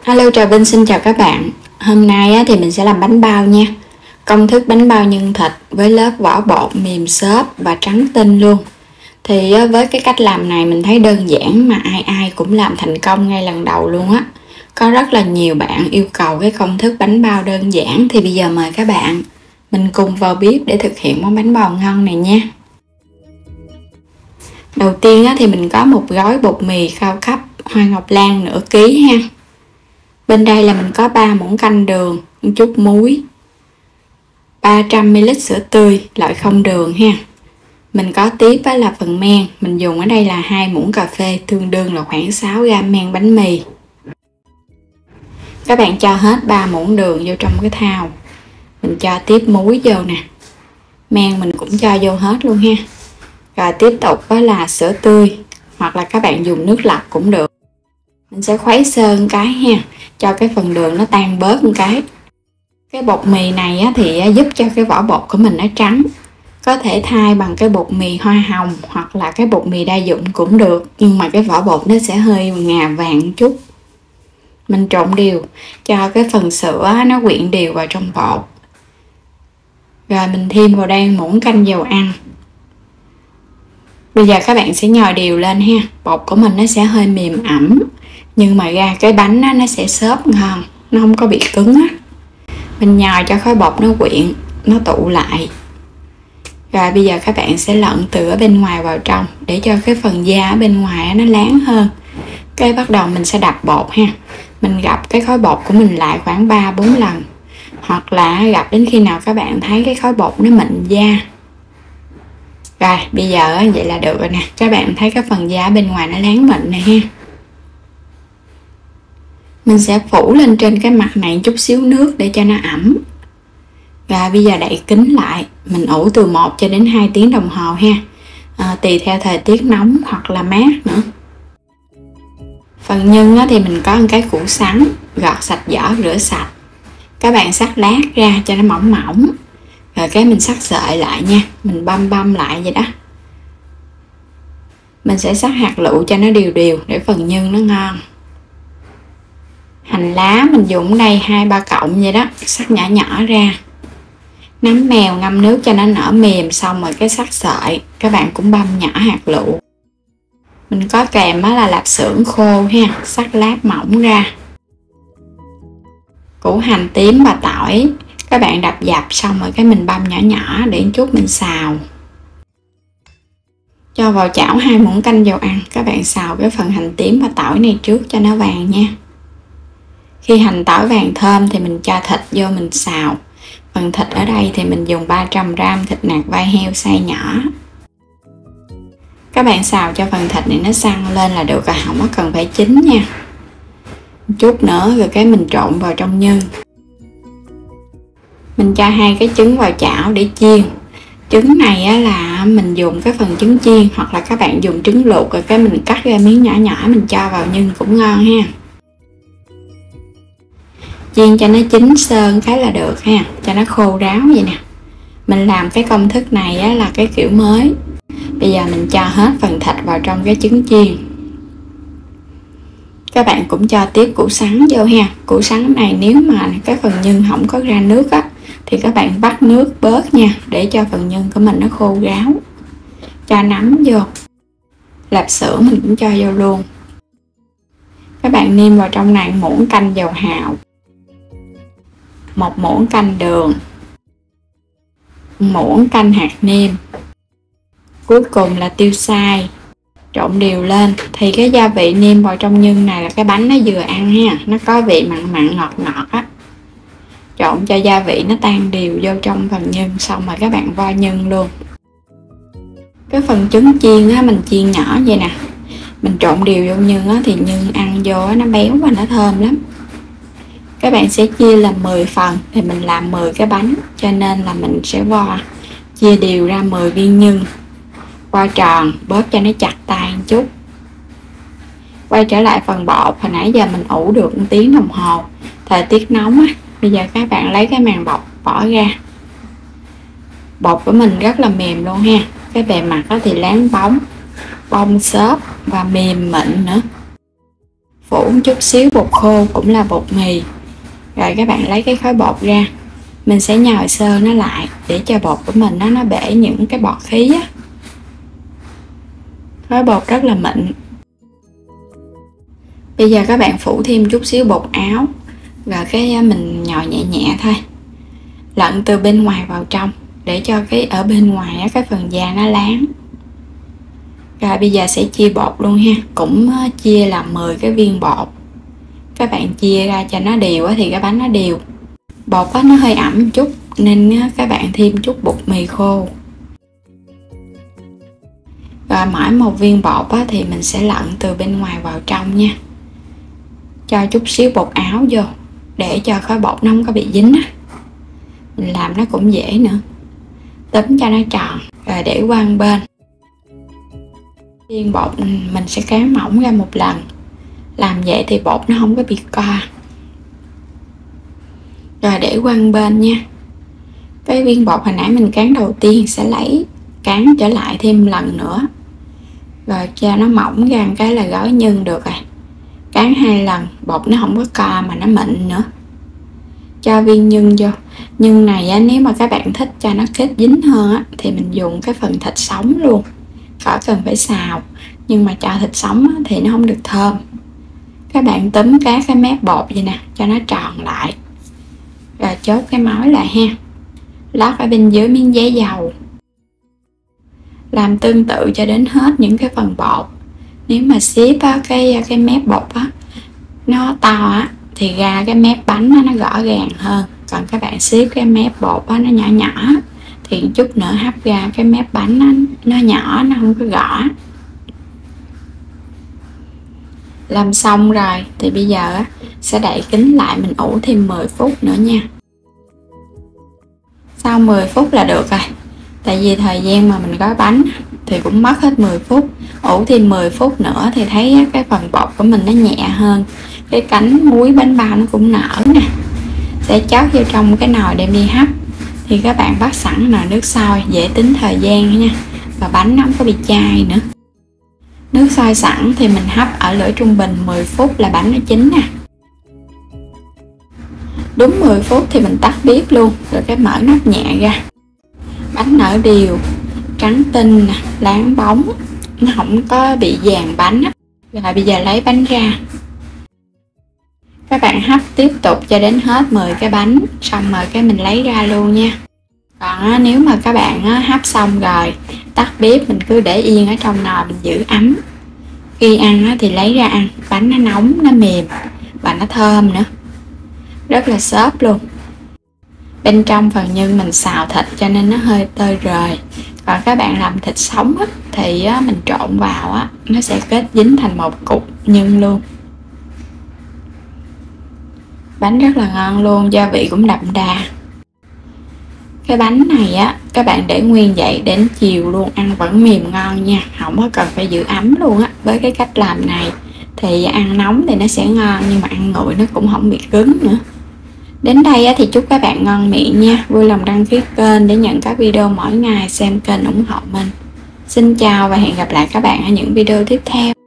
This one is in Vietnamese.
Hello, Trà Vinh xin chào các bạn. Hôm nay thì mình sẽ làm bánh bao nha. Công thức bánh bao nhân thịt với lớp vỏ bột mềm xốp và trắng tinh luôn. Thì với cái cách làm này mình thấy đơn giản mà ai cũng làm thành công ngay lần đầu luôn á. Có rất là nhiều bạn yêu cầu cái công thức bánh bao đơn giản, thì bây giờ mời các bạn mình cùng vào bếp để thực hiện món bánh bao ngon này nha. Đầu tiên thì mình có một gói bột mì cao cấp Hoa Ngọc Lan nửa ký ha. Bên đây là mình có 3 muỗng canh đường, một chút muối, 300ml sữa tươi loại không đường ha. Mình có tiếp là phần men, mình dùng ở đây là 2 muỗng cà phê, tương đương là khoảng 6g men bánh mì. Các bạn cho hết 3 muỗng đường vô trong cái thau. Mình cho tiếp muối vô nè. Men mình cũng cho vô hết luôn ha. Rồi tiếp tục là sữa tươi, hoặc là các bạn dùng nước lọc cũng được. Mình sẽ khuấy sơ cái ha, cho cái phần đường nó tan bớt một cái. Cái bột mì này thì giúp cho cái vỏ bột của mình nó trắng. Có thể thay bằng cái bột mì hoa hồng hoặc là cái bột mì đa dụng cũng được, nhưng mà cái vỏ bột nó sẽ hơi ngà vàng một chút. Mình trộn đều cho cái phần sữa nó quyện đều vào trong bột. Rồi mình thêm vào đây muỗng canh dầu ăn. Bây giờ các bạn sẽ nhồi đều lên ha. Bột của mình nó sẽ hơi mềm ẩm, nhưng mà ra cái bánh nó sẽ xốp ngon, nó không có bị cứng á. Mình nhồi cho khối bột nó quyện, nó tụ lại. Rồi bây giờ các bạn sẽ lẫn từ ở bên ngoài vào trong để cho cái phần da ở bên ngoài nó láng hơn. Cái bắt đầu mình sẽ đập bột ha. Mình gập cái khối bột của mình lại khoảng 3-4 lần, hoặc là gập đến khi nào các bạn thấy cái khối bột nó mịn da. Rồi bây giờ vậy là được rồi nè. Các bạn thấy cái phần da bên ngoài nó láng mịn này ha. Mình sẽ phủ lên trên cái mặt này chút xíu nước để cho nó ẩm. Và bây giờ đậy kín lại. Mình ủ từ 1 cho đến 2 tiếng đồng hồ ha. Tùy theo thời tiết nóng hoặc là mát nữa. Phần nhân thì mình có một cái củ sắn, gọt sạch vỏ rửa sạch. Các bạn cắt lát ra cho nó mỏng mỏng. Rồi cái mình cắt sợi lại nha. Mình băm lại vậy đó. Mình sẽ cắt hạt lựu cho nó đều đều để phần nhân nó ngon. Hành lá mình dùng ở đây 2-3 cọng vậy đó, cắt nhỏ nhỏ ra. Nấm mèo ngâm nước cho nó nở mềm, xong rồi cái cắt sợi, các bạn cũng băm nhỏ hạt lựu. Mình có kèm là lạp xưởng khô ha, cắt lát mỏng ra. Củ hành tím và tỏi, các bạn đập dập xong rồi cái mình băm nhỏ nhỏ để chút mình xào. Cho vào chảo 2 muỗng canh dầu ăn, các bạn xào cái phần hành tím và tỏi này trước cho nó vàng nha. Khi hành tỏi vàng thơm thì mình cho thịt vô mình xào. Phần thịt ở đây thì mình dùng 300g thịt nạc vai heo xay nhỏ. Các bạn xào cho phần thịt này nó săn lên là được rồi, không có cần phải chín nha. Một chút nữa rồi cái mình trộn vào trong nhân. Mình cho 2 cái trứng vào chảo để chiên. Trứng này là mình dùng cái phần trứng chiên, hoặc là các bạn dùng trứng luộc rồi cái mình cắt ra miếng nhỏ nhỏ mình cho vào nhân cũng ngon ha. Chiên cho nó chín sơn cái là được ha, cho nó khô ráo vậy nè. Mình làm cái công thức này là cái kiểu mới. Bây giờ mình cho hết phần thịt vào trong cái trứng chiên. Các bạn cũng cho tiếp củ sắn vô ha. Củ sắn này nếu mà cái phần nhân không có ra nước thì các bạn vắt nước bớt nha, để cho phần nhân của mình nó khô ráo. Cho nấm vô. Lạp xưởng mình cũng cho vô luôn. Các bạn nêm vào trong này muỗng canh dầu hào, 1 muỗng canh đường, 1 muỗng canh hạt nêm, cuối cùng là tiêu xay. Trộn đều lên. Thì cái gia vị nêm vào trong nhân này là cái bánh nó vừa ăn ha, nó có vị mặn mặn ngọt ngọt á. Trộn cho gia vị nó tan đều vô trong phần nhân, xong rồi các bạn vo nhân luôn. Cái phần trứng chiên mình chiên nhỏ vậy nè. Mình trộn đều vô nhân thì nhân ăn vô nó béo và nó thơm lắm. Các bạn sẽ chia làm 10 phần, thì mình làm 10 cái bánh, cho nên là mình sẽ vo chia đều ra 10 viên nhân. Vo tròn, bóp cho nó chặt tay một chút. Quay trở lại phần bột, hồi nãy giờ mình ủ được 1 tiếng đồng hồ. Thời tiết nóng bây giờ các bạn lấy cái màng bột bỏ ra. Bột của mình rất là mềm luôn ha. Cái bề mặt thì láng bóng, bong xốp và mềm mịn nữa. phủ một chút xíu bột khô cũng là bột mì. Rồi các bạn lấy cái khối bột ra, mình sẽ nhồi sơ nó lại để cho bột của mình nó bể những cái bọt khí á. Khối bột rất là mịn. Bây giờ các bạn phủ thêm chút xíu bột áo, rồi cái mình nhồi nhẹ nhẹ thôi, lặn từ bên ngoài vào trong để cho cái ở bên ngoài á, cái phần da nó láng. Rồi bây giờ sẽ chia bột luôn ha, cũng chia làm 10 cái viên bột. Các bạn chia ra cho nó đều á, thì cái bánh nó đều. Bột á, nó hơi ẩm một chút nên các bạn thêm chút bột mì khô. Rồi mỗi một viên bột á, thì mình sẽ lặn từ bên ngoài vào trong nha. Cho chút xíu bột áo vô để cho khối bột nó không có bị dính á. Mình làm nó cũng dễ nữa. Túm cho nó tròn rồi để qua một bên. Viên bột mình sẽ cán mỏng ra một lần. Làm vậy thì bột nó không có bị co. Rồi để qua một bên nha. Cái viên bột hồi nãy mình cán đầu tiên sẽ lấy cán trở lại thêm lần nữa. Rồi cho nó mỏng ra một cái là gói nhân được rồi. Cán 2 lần, bột nó không có co mà nó mịn nữa. Cho viên nhân vô. Nhân này á, nếu mà các bạn thích cho nó kết dính hơn á, thì mình dùng cái phần thịt sống luôn, khỏi cần phải xào. Nhưng mà cho thịt sống á, thì nó không được thơm. Các bạn túm các cái mép bột vậy nè, cho nó tròn lại. Rồi chốt cái mối lại ha. Lót ở bên dưới miếng giấy dầu. Làm tương tự cho đến hết những cái phần bột. Nếu mà xếp á, cái mép bột á, nó to á, thì ra cái mép bánh nó rõ ràng hơn. Còn các bạn xếp cái mép bột á, nó nhỏ nhỏ thì chút nữa hấp ra cái mép bánh nó nhỏ, nó không có rõ. Làm xong rồi thì bây giờ á, sẽ đậy kính lại, mình ủ thêm 10 phút nữa nha. Sau 10 phút là được rồi. Tại vì thời gian mà mình gói bánh thì cũng mất hết 10 phút. Ủ thêm 10 phút nữa thì thấy cái phần bột của mình nó nhẹ hơn. Cái cánh muối bánh bao nó cũng nở nè. Sẽ chót vô trong cái nồi đem đi hấp. Thì các bạn bắt sẵn nồi nước sôi, dễ tính thời gian nha. Và bánh nó không có bị chai nữa. Nước sôi sẵn thì mình hấp ở lửa trung bình 10 phút là bánh nó chín nè. Đúng 10 phút thì mình tắt bếp luôn, rồi cái mở nắp nhẹ ra. Bánh nở đều, trắng tinh nè, láng bóng, nó không có bị vàng bánh á. Rồi bây giờ lấy bánh ra. Các bạn hấp tiếp tục cho đến hết 10 cái bánh, xong rồi cái mình lấy ra luôn nha. Còn nếu mà các bạn hấp xong rồi, tắt bếp mình cứ để yên ở trong nồi mình giữ ấm. Khi ăn thì lấy ra ăn, bánh nó nóng, nó mềm và nó thơm nữa. Rất là xốp luôn. Bên trong phần nhân mình xào thịt cho nên nó hơi tơi rời. Còn các bạn làm thịt sống á, thì mình trộn vào á, nó sẽ kết dính thành một cục nhân luôn. Bánh rất là ngon luôn, gia vị cũng đậm đà. Cái bánh này á, các bạn để nguyên vậy đến chiều luôn ăn vẫn mềm ngon nha, không có cần phải giữ ấm luôn á. Với cái cách làm này thì ăn nóng thì nó sẽ ngon, nhưng mà ăn nguội nó cũng không bị cứng nữa. Đến đây á, thì chúc các bạn ngon miệng nha. Vui lòng đăng ký kênh để nhận các video mỗi ngày, xem kênh ủng hộ mình. Xin chào và hẹn gặp lại các bạn ở những video tiếp theo.